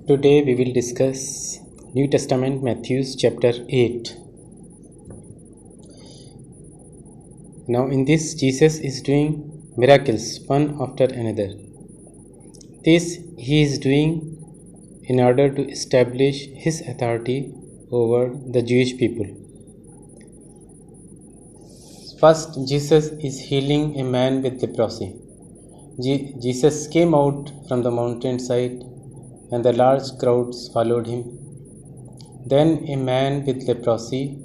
Today we will discuss New Testament, Matthew chapter 8. Now in this, Jesus is doing miracles one after another. This he is doing in order to establish his authority over the Jewish people. First, Jesus is healing a man with leprosy. Jesus came out from the mountainside and the large crowds followed him. Then a man with leprosy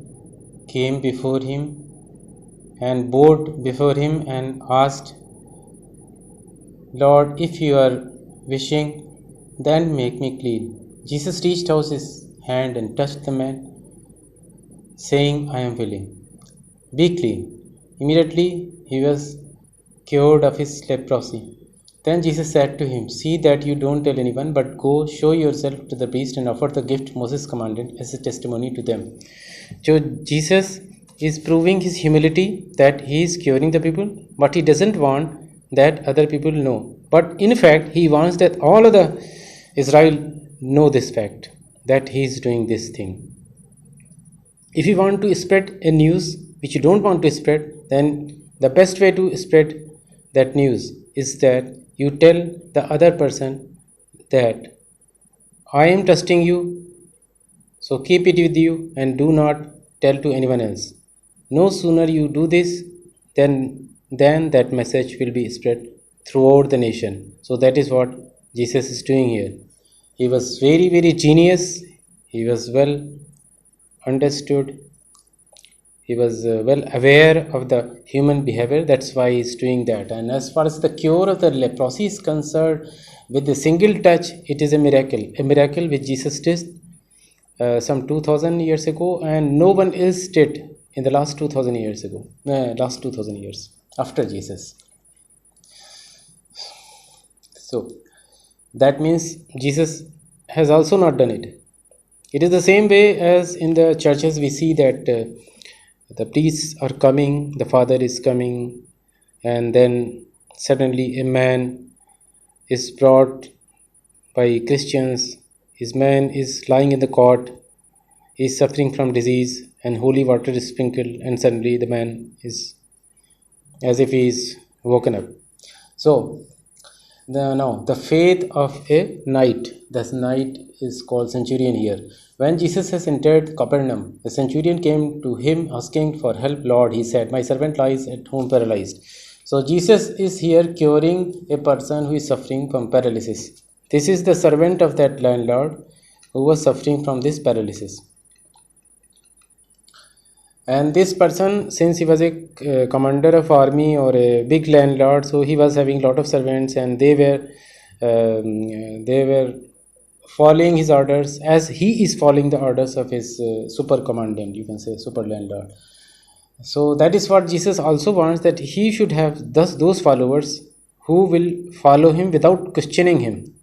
came before him and bowed before him and asked, "Lord, if you are wishing, then make me clean." Jesus reached out his hand and touched the man, saying, "I am willing. Be clean." Immediately he was cured of his leprosy. Then Jesus said to him, "See that you don't tell anyone, but go show yourself to the priest and offer the gift Moses commanded as a testimony to them." So Jesus is proving his humility that he is curing the people, but he doesn't want that other people know. But in fact, he wants that all of the Israel know this fact, that he is doing this thing. If you want to spread a news which you don't want to spread, then the best way to spread that news is that you tell the other person that I am trusting you, so keep it with you and do not tell to anyone else. No sooner you do this, then that message will be spread throughout the nation. So that is what Jesus is doing here. He was very, very genius. He was well understood. He was well aware of the human behavior. That's why he's doing that. And as far as the cure of the leprosy is concerned, with a single touch, it is a miracle which Jesus did some 2000 years ago, and no one else did in the last 2000 years after Jesus. So that means Jesus has also not done it. It is the same way as in the churches we see that the priests are coming, the father is coming, and then suddenly a man is brought by Christians. His man is lying in the cot, he is suffering from disease, and holy water is sprinkled, and suddenly the man is as if he is woken up. So the faith of a knight. This knight is called centurion here. When Jesus has entered Capernaum, the centurion came to him asking for help. "Lord," he said, "my servant lies at home paralyzed." So Jesus is here curing a person who is suffering from paralysis. This is the servant of that landlord who was suffering from this paralysis. And this person, since he was a commander of army or a big landlord, so he was having a lot of servants, and they were following his orders as he is following the orders of his super commandant, you can say super landlord. So that is what Jesus also wants, that he should have those followers who will follow him without questioning him.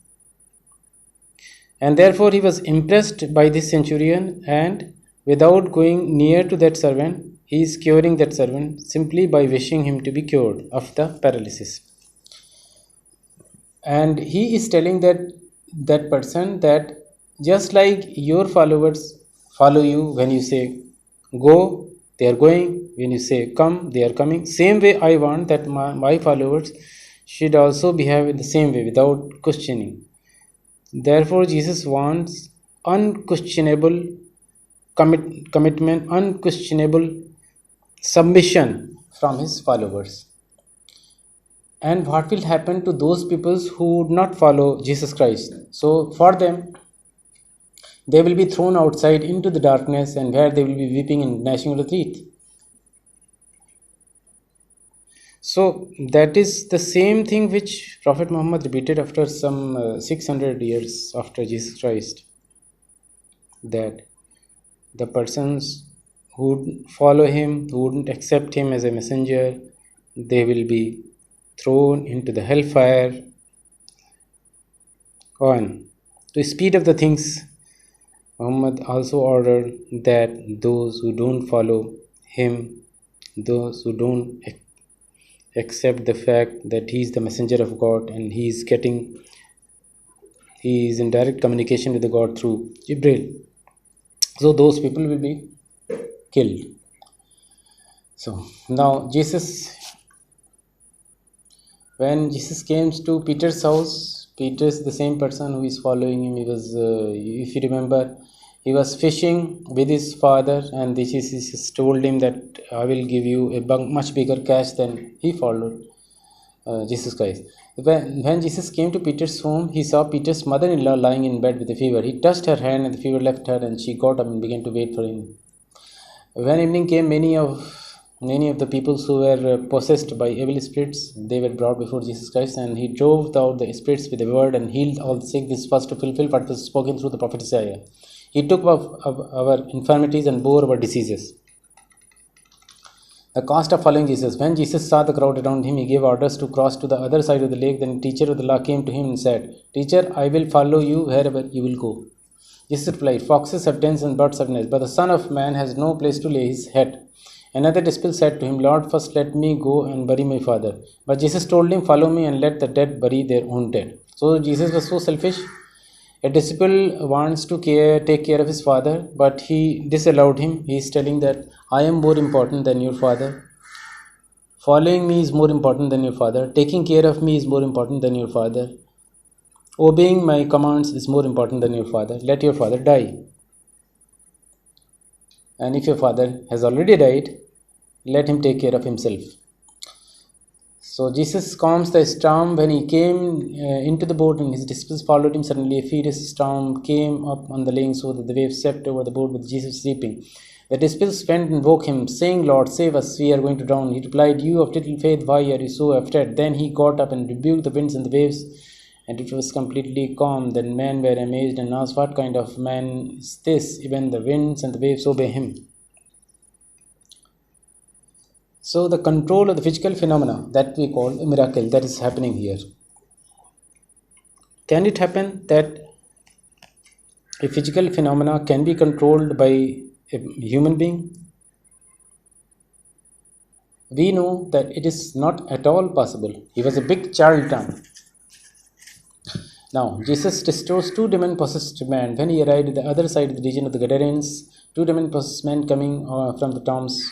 And therefore he was impressed by this centurion, and without going near to that servant, he is curing that servant simply by wishing him to be cured of the paralysis. And he is telling that person that just like your followers follow you when you say go, they are going. When you say come, they are coming. Same way I want that my followers should also behave in the same way without questioning. Therefore Jesus wants unquestionable commitment, unquestionable submission from his followers. And what will happen to those people who would not follow Jesus Christ? So for them, they will be thrown outside into the darkness, and where they will be weeping and gnashing of the teeth. So that is the same thing which Prophet Muhammad repeated after some 600 years after Jesus Christ, that the persons who would follow him, who wouldn't accept him as a messenger, they will be thrown into the hellfire. On to speed up the things, Muhammad also ordered that those who don't follow him, those who don't accept the fact that he is the messenger of God and he is getting he is in direct communication with the God through Jibril. So those people will be killed. So now when Jesus came to Peter's house, Peter is the same person who is following him. He was, if you remember, he was fishing with his father, and Jesus told him that I will give you a much bigger catch than he followed Jesus Christ. When Jesus came to Peter's home, he saw Peter's mother-in-law lying in bed with a fever. He touched her hand, and the fever left her, and she got up and began to wait for him. When evening came, many of the people who were possessed by evil spirits, they were brought before Jesus Christ, and he drove out the spirits with a word and healed all the sick. This was to fulfill what was spoken through the prophet Isaiah. He took up our infirmities and bore our diseases. The cost of following Jesus. When Jesus saw the crowd around him, he gave orders to cross to the other side of the lake. Then the teacher of the law came to him and said, Teacher, I will follow you wherever you will go. Jesus replied, Foxes have dens and birds have nests, but the Son of Man has no place to lay his head. Another disciple said to him, Lord, first let me go and bury my father. But Jesus told him, Follow me and let the dead bury their own dead. So Jesus was so selfish. A disciple wants to take care of his father, but he disallowed him. He is telling that I am more important than your father. Following me is more important than your father. Taking care of me is more important than your father. Obeying my commands is more important than your father. Let your father die. And if your father has already died, let him take care of himself. So Jesus calms the storm. When he came into the boat and his disciples followed him, suddenly a furious storm came up on the lake so that the waves swept over the boat with Jesus sleeping. The disciples went and woke him, saying, Lord, save us, we are going to drown. He replied, You of little faith, why are you so afraid? Then he got up and rebuked the winds and the waves, and it was completely calm. Then men were amazed and asked, What kind of man is this? Even the winds and the waves obey him. So the control of the physical phenomena that we call a miracle, that is happening here. Can it happen that a physical phenomena can be controlled by a human being? We know that it is not at all possible. He was a big charlatan. Now, Jesus restores two demon-possessed men. When he arrived at the other side of the region of the Gadarenes, two demon-possessed men coming from the tombs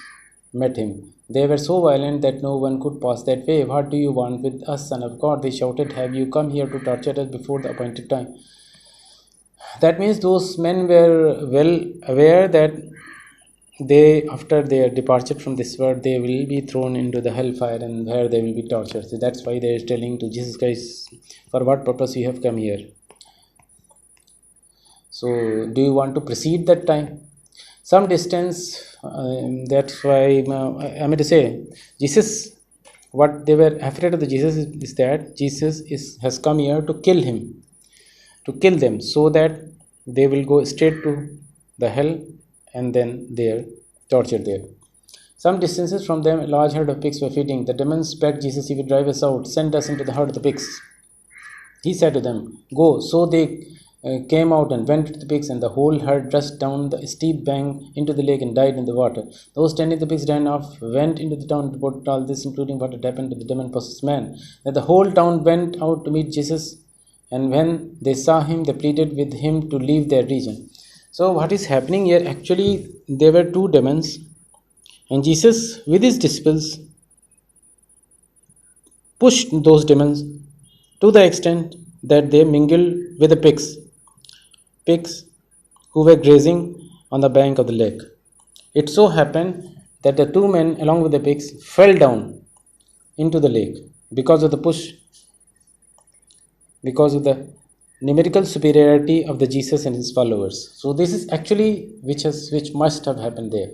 met him. They were so violent that no one could pass that way. What do you want with us, Son of God? They shouted. Have you come here to torture us before the appointed time? That means those men were well aware that after their departure from this world, they will be thrown into the hellfire and where they will be tortured. So that's why they are telling to Jesus Christ, for what purpose you have come here? So do you want to precede that time? Some distance, that's why I mean to say, Jesus, what they were afraid of the Jesus is that Jesus has come here to kill them, so that they will go straight to the hell and then they are tortured there. Some distances from them, a large herd of pigs were feeding. The demons begged Jesus, he would drive us out, send us into the herd of the pigs. He said to them, Go. So they came out and went to the pigs, and the whole herd rushed down the steep bank into the lake and died in the water. Those tending the pigs ran off, went into the town and reported all this, including what had happened to the demon-possessed man. Then the whole town went out to meet Jesus, and when they saw him, they pleaded with him to leave their region. So what is happening here? Actually, there were two demons, and Jesus, with his disciples, pushed those demons to the extent that they mingled with the pigs who were grazing on the bank of the lake. It so happened that the two men, along with the pigs, fell down into the lake because of the push, because of the numerical superiority of the Jesus and his followers. So this is actually which must have happened there.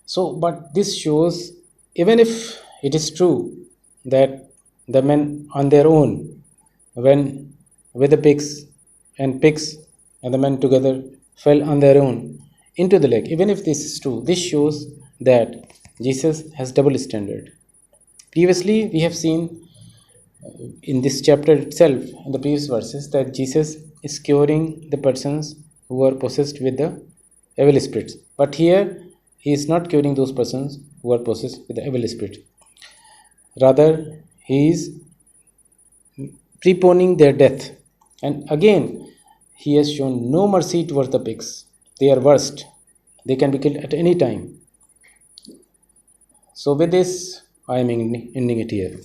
So, but this shows, even if it is true that the men on their own, when with the pigs and the men together fell on their own into the lake, even if this is true, this shows that Jesus has double standard. Previously, we have seen in this chapter itself, in the previous verses, that Jesus is curing the persons who are possessed with the evil spirits. But here, he is not curing those persons who are possessed with the evil spirit. Rather, he is preponing their death. And again, he has shown no mercy towards the pigs. They are worst. They can be killed at any time. So, with this, I am ending it here.